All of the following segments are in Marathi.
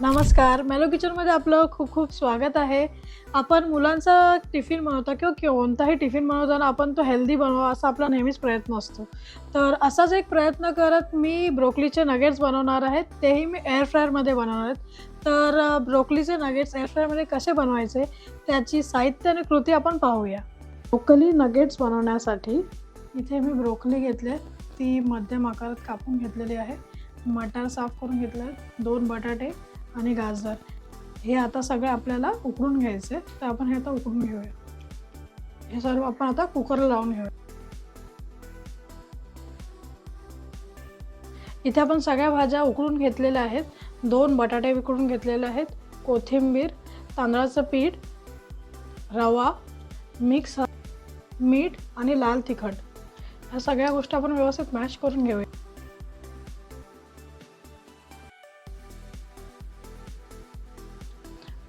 नमस्कार, मेलो किचनमध्ये आपलं खूप खूप स्वागत आहे. आपण मुलांचा टिफिन बनवतो किंवा कोणताही टिफिन बनवताना आपण तो हेल्दी बनवावा असा आपला नेहमीच प्रयत्न असतो. तर असाच एक प्रयत्न करत मी ब्रोकोलीचे नगेट्स बनवणार आहेत. तेही मी एअर फ्रायरमध्ये बनवणार आहेत. तर ब्रोकोलीचे नगेट्स एअर फ्रायरमध्ये कसे बनवायचे त्याची साहित्य आणि कृती आपण पाहूया. ब्रोकोली नगेट्स बनवण्यासाठी इथे मी ब्रोकोली घेतले, ती मध्यम आकारात कापून घेतलेली आहे. मटार साफ करून घेतले, 2 बटाटे आणि गाजर हे आता सगळं आपल्याला उकडून घ्यायचे. तर आपण हे आता उकडून घेऊया. हे सर्व आपण आता कुकरला लावून घेऊया. इथे आपण सगळ्या भाज्या उकडून घेतलेल्या आहेत. 2 बटाटे उकडून घेतलेले आहेत, कोथिंबीर, तांदळाचं पीठ, रवा, मिक्स मीठ आणि लाल तिखट. ह्या सगळ्या गोष्टी आपण व्यवस्थित मॅश करून घेऊया.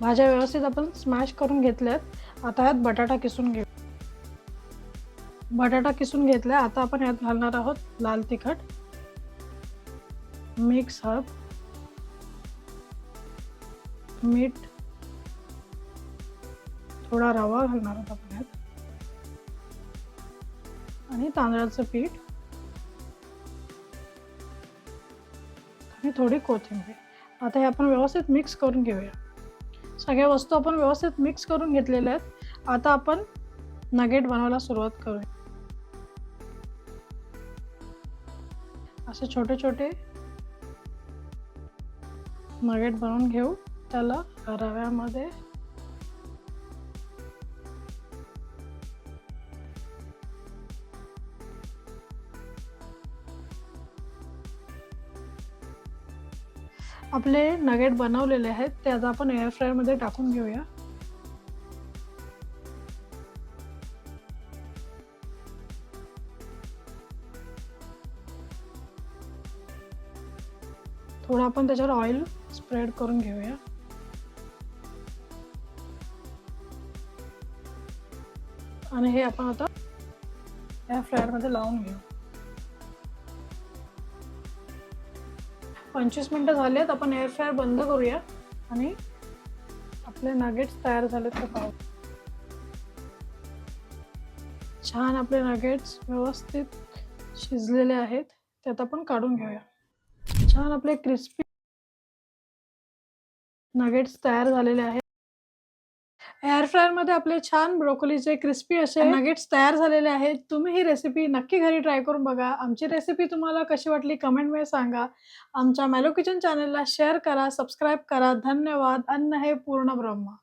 भाज्या व्यवस्थित आपण स्मॅश करून घेतल्यात. आता ह्यात बटाटा किसून घेऊ. बटाटा किसून घेतला. आता आपण ह्यात घालणार आहोत लाल तिखट, मिक्स हळद, मीठ, थोडा रवा घालणार आहोत आपण ह्यात आणि तांदळाचं पीठ आणि थोडी कोथिंबीर. आता हे आपण व्यवस्थित मिक्स करून घेऊया. सगळ्या वस्तू आपण व्यवस्थित मिक्स करून घेतलेल्या आहेत. आता आपण नगेट बनवायला सुरुवात करूया. असे छोटे छोटे नगेट बनवून घेऊ. त्याला रव्यामध्ये आपले नगेट बनवलेले आहेत ते आता आपण एअर फ्रायरमध्ये टाकून घेऊया. थोडं आपण त्याच्यावर ऑइल स्प्रेड करून घेऊया. आणि हे आपण आता एअर फ्रायरमध्ये लावून घेऊ. 25 मिनिटं झालेत. आपण एअर फ्रायर बंद करूया आणि आपले नगेट्स तयार झालेत ते पाहू. छान आपले नगेट्स व्यवस्थित शिजलेले आहेत. ते आता आपण काढून घेऊया. छान आपले क्रिस्पी नगेट्स तयार झालेले आहेत. एअर फ्रायरमध्ये आपले छान ब्रोकोलीचे क्रिस्पी असे नगेट्स तयार झालेले आहेत. तुम्ही ही रेसिपी नक्की घरी ट्राय करून बघा. आमची रेसिपी तुम्हाला कशी वाटली कमेंटमध्ये सांगा. आमच्या मेलो किचन चॅनलला शेअर करा, सबस्क्राईब करा. धन्यवाद. अन्न हे पूर्ण ब्रह्म.